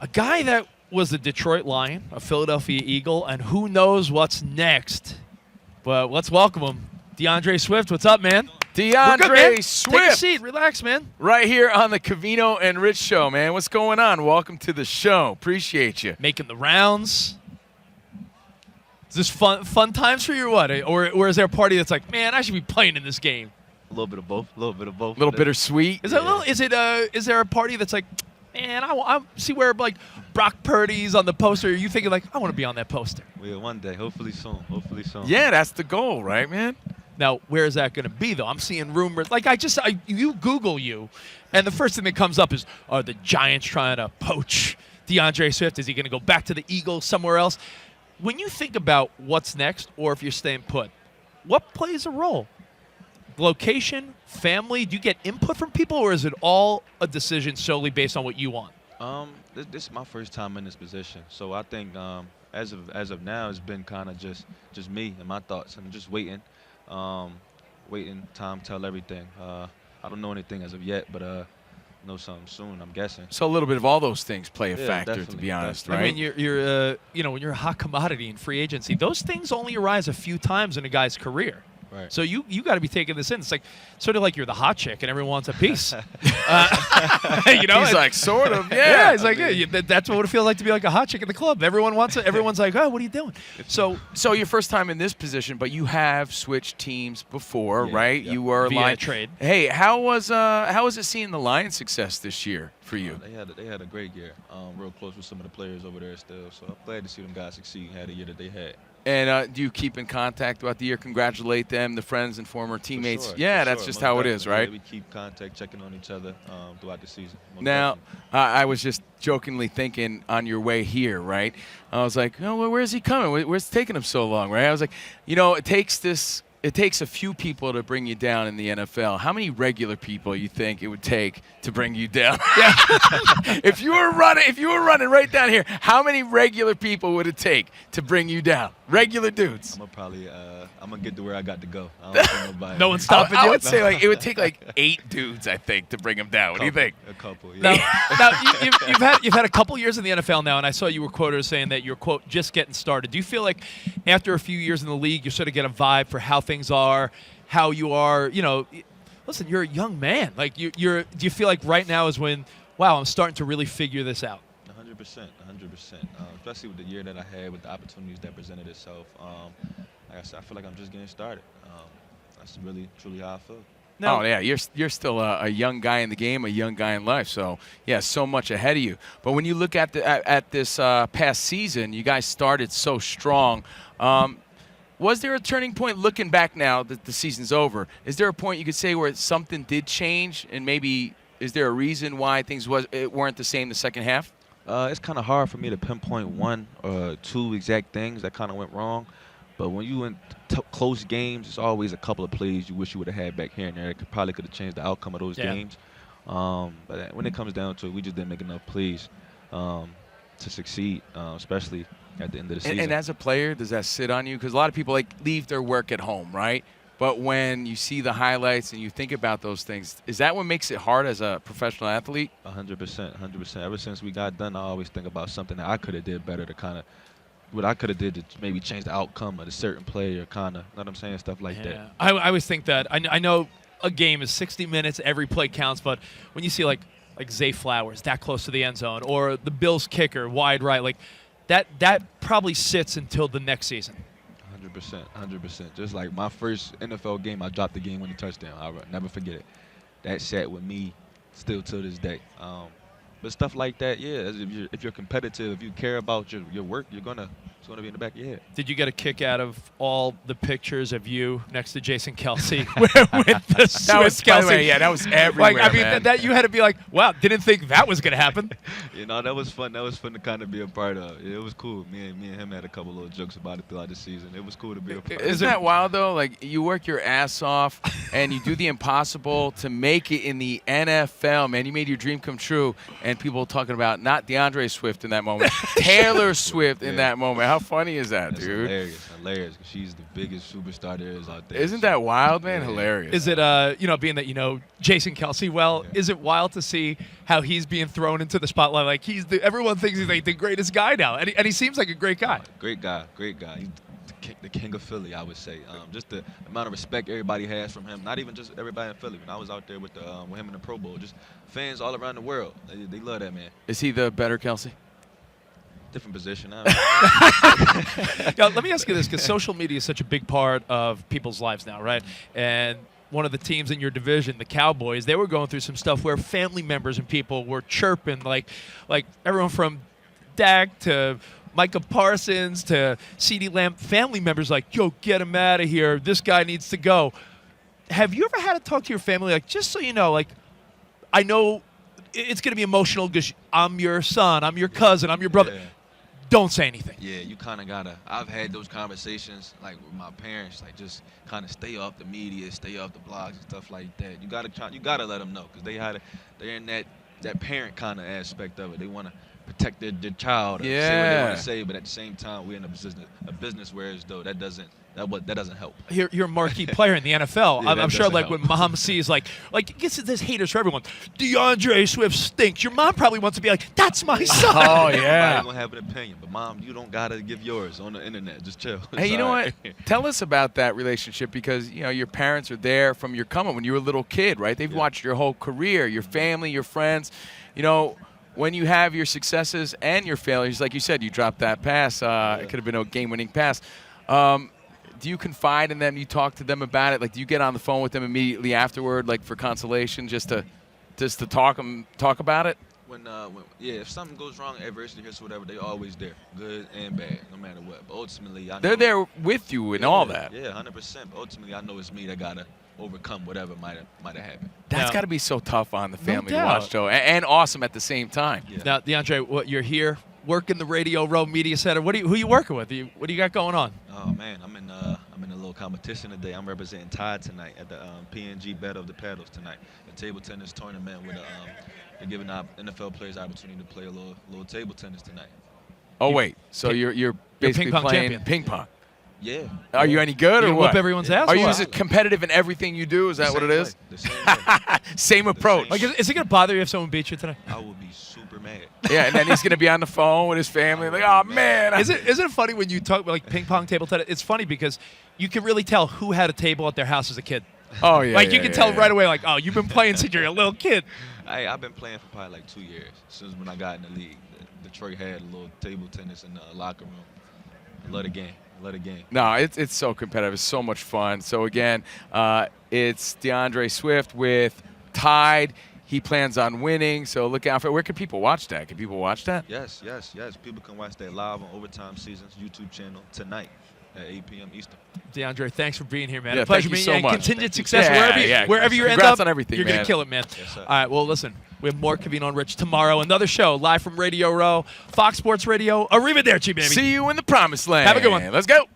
A guy that was a Detroit Lion, a Philadelphia Eagle, and who knows what's next. But let's welcome him. DeAndre Swift, what's up, man? DeAndre Swift. Take a seat. Relax, man. Right here on the COVINO and Rich Show, man. What's going on? Welcome to the show. Appreciate you. Making the rounds. Is this fun times for you or what? Or is there a party that's like, man, I should be playing in this game? A little bit of both. A little bit of both. A little bittersweet. Is there a party that's like, man, I see where like Brock Purdy's on the poster. Are you thinking like, I want to be on that poster? Yeah, one day. Hopefully soon. Hopefully soon. Yeah, that's the goal, right, man? Now, where is that going to be, though? I'm seeing rumors. Like, you Google you, and the first thing that comes up is, are the Giants trying to poach DeAndre Swift? Is he going to go back to the Eagles, somewhere else? When you think about what's next, or if you're staying put, what plays a role? Location, family? Do you get input from people, or is it all a decision solely based on what you want? This is my first time in this position, so I think as of now, it's been kind of just me and my thoughts. I'm just waiting. Waiting, time tell everything. I don't know anything as of yet, but know something soon, I'm guessing. So a little bit of all those things play a Yeah, factor, to definitely, be honest, definitely. right? I mean, you're when you're a hot commodity in free agency, those things only arise a few times in a guy's career. Right. So you got to be taking this in. It's like sort of like you're the hot chick and everyone wants a piece. He's like, sort of, yeah. Yeah, he's like, yeah, that's what it feels like to be like a hot chick in the club. Everyone wants it. Everyone's like, oh, what are you doing? So your first time in this position, but you have switched teams before, Yeah, right? yeah. You were via trade. Hey, how was it seeing the Lions' success this year for you? They had a great year. Real close with some of the players over there still. So I'm glad to see them guys succeed and had the year that they had. And do you keep in contact throughout the year? Congratulate them, the friends and former teammates. For sure, Yeah, for that's sure, just most how it is, definitely. right? Yeah, we keep contact, checking on each other throughout the season. Most Now, definitely. I was just jokingly thinking on your way here, right? I was like, oh, well, where's he coming? Where's it taking him so long, right? I was like, it takes a few people to bring you down in the NFL. How many regular people you think it would take to bring you down? Yeah. If you were running right down here, how many regular people would it take to bring you down? Regular dudes. I'm gonna get to where I got to go. I don't think nobody. No one's stopping I you. would say it would take 8 dudes, I think, to bring him down. What do you think? A couple. Yeah. Now you've had a couple years in the NFL now, and I saw you were quoted as saying that you're quote just getting started. Do you feel like after a few years in the league, you sort of get a vibe for how things are, how you are? Listen, you're a young man. Like do you feel like right now is when, wow, I'm starting to really figure this out? 100%. Especially with the year that I had, with the opportunities that presented itself. Like I said, I feel like I'm just getting started. That's really, truly how I feel. Now, Oh yeah, you're still a young guy in the game, a young guy in life. So yeah, so much ahead of you. But when you look at this past season, you guys started so strong. Was there a turning point looking back now that the season's over? Is there a point you could say where something did change, and maybe is there a reason why things weren't the same the second half? It's kind of hard for me to pinpoint one or two exact things that kind of went wrong. But when you win close games, it's always a couple of plays you wish you would have had back here and there. It probably could have changed the outcome of those games. But when it comes down to it, we just didn't make enough plays to succeed, especially at the end of the season. And as a player, does that sit on you? Because a lot of people leave their work at home, right? But when you see the highlights and you think about those things, is that what makes it hard as a professional athlete? 100%. Ever since we got done, I always think about something that I could have did better to kind of what I could have did to maybe change the outcome of a certain play or kind of, you know what I'm saying, stuff like that. I always think that. I know a game is 60 minutes, every play counts, but when you see like Zay Flowers that close to the end zone or the Bills kicker wide right, like that probably sits until the next season. 100%. Just like my first NFL game, I dropped the game-winning touchdown. I'll never forget it. That sat with me still to this day. But stuff like that, yeah. If you're competitive, if you care about your work, it's gonna be in the back of your head. Did you get a kick out of all the pictures of you next to Jason Kelce with the Swiss Kelce? Yeah, that was everywhere. Like, I mean, man. that you had to be like, wow, didn't think that was gonna happen. That was fun. That was fun to kind of be a part of. It was cool. Me and him had a couple little jokes about it throughout the season. It was cool to be a part of. Isn't that wild though? Like you work your ass off and you do the impossible to make it in the NFL, man. You made your dream come true, and people talking about not DeAndre Swift in that moment, Taylor Swift in that moment. How funny is that, It's dude? hilarious. 'Cause she's the biggest superstar there is out there. Isn't that wild, man? Yeah. Hilarious. Is it, being that you know Jason Kelce well, is it wild to see how he's being thrown into the spotlight? Like everyone thinks he's like the greatest guy now, and he seems like a great guy. Great guy. He's the king of Philly, I would say. Just the amount of respect everybody has from him. Not even just everybody in Philly. When I was out there with him in the Pro Bowl, just fans all around the world. They love that man. Is he the better Kelce? Different position. Now, let me ask you this, because social media is such a big part of people's lives now, right? And one of the teams in your division, the Cowboys, they were going through some stuff where family members and people were chirping, like everyone from Dak to Micah Parsons to CeeDee Lamb, family members like, yo, get him out of here. This guy needs to go. Have you ever had to talk to your family, like, just so you know, like, I know it's going to be emotional because I'm your son, I'm your cousin, I'm your brother. Yeah. Don't say anything. Yeah, you kind of gotta. I've had those conversations like with my parents, like just kind of stay off the media, stay off the blogs and stuff like that. You gotta let them know because they're in that parent kind of aspect of it. They want to protect their child and say what they want to say, but at the same time, we're in a business where as though that doesn't help. You're a marquee player in the NFL. Yeah, I'm that sure, like, doesn't when mom sees, like, there's haters for everyone. DeAndre Swift stinks. Your mom probably wants to be like, that's my son. Oh, Everybody's yeah. gonna have an opinion, but mom, you don't gotta give yours on the internet. Just chill. Hey, It's you know all what? right. Tell us about that relationship because, you know, your parents are there from your coming when you were a little kid, right? They've watched your whole career, your family, your friends. You know, when you have your successes and your failures, like you said, you dropped that pass. It could have been a game-winning pass. Do you confide in them? You talk to them about it? Like, do you get on the phone with them immediately afterward, like for consolation, just to talk about it? If something goes wrong, adversity hits, whatever, they always there, good and bad, no matter what. But ultimately, I know They're there with you and all that. Yeah, 100%. But ultimately, I know it's me that gotta overcome whatever might have happened. That's Now- got to be so tough on the family to doubt. watch, Joe, and awesome at the same time. Yeah. Now, DeAndre, you're here, working the Radio Row Media Center. Who are you working with? What do you got going on? Oh man, I'm in a little competition today. I'm representing Tide tonight at the PNG Battle of the Paddles tonight, a table tennis tournament with they're giving out NFL players the opportunity to play a little table tennis tonight. Oh wait, so you're basically ping pong playing champion. ping pong. Yeah. Are you any good You or whoop what? everyone's ass? Are or you what? just competitive in everything you do? Is that what it is? The same way. Same approach. same Like, is it going to bother you if someone beats you today? I will be super mad. Yeah, and then he's gonna be on the phone with his family, like, oh man. Isn't it funny when you talk about, like, ping pong table tennis? It's funny because you can really tell who had a table at their house as a kid. Oh yeah. Like, you yeah, can yeah, tell yeah. right away, like, oh, you've been playing since you're a little kid. I've been playing for probably like 2 years since when I got in the league. Detroit had a little table tennis in the locker room. I love the game. No, it's so competitive. It's so much fun. So again, it's DeAndre Swift with Tide. He plans on winning. So look out for it. Where can people watch that? Can people watch that? Yes. People can watch that live on Overtime Seasons YouTube channel tonight at 8 p.m. Eastern. DeAndre, thanks for being here, man. Yeah, a pleasure thank you meeting so you. And much. continued Thank you. success Yeah, wherever you end congrats up. on everything, you're man. gonna kill it, man. Yes, sir. All right. Well, listen, we have more COVINO Rich tomorrow. Another show live from Radio Row, Fox Sports Radio. Arrivederci, baby. See you in the promised land. Have a good one. Let's go.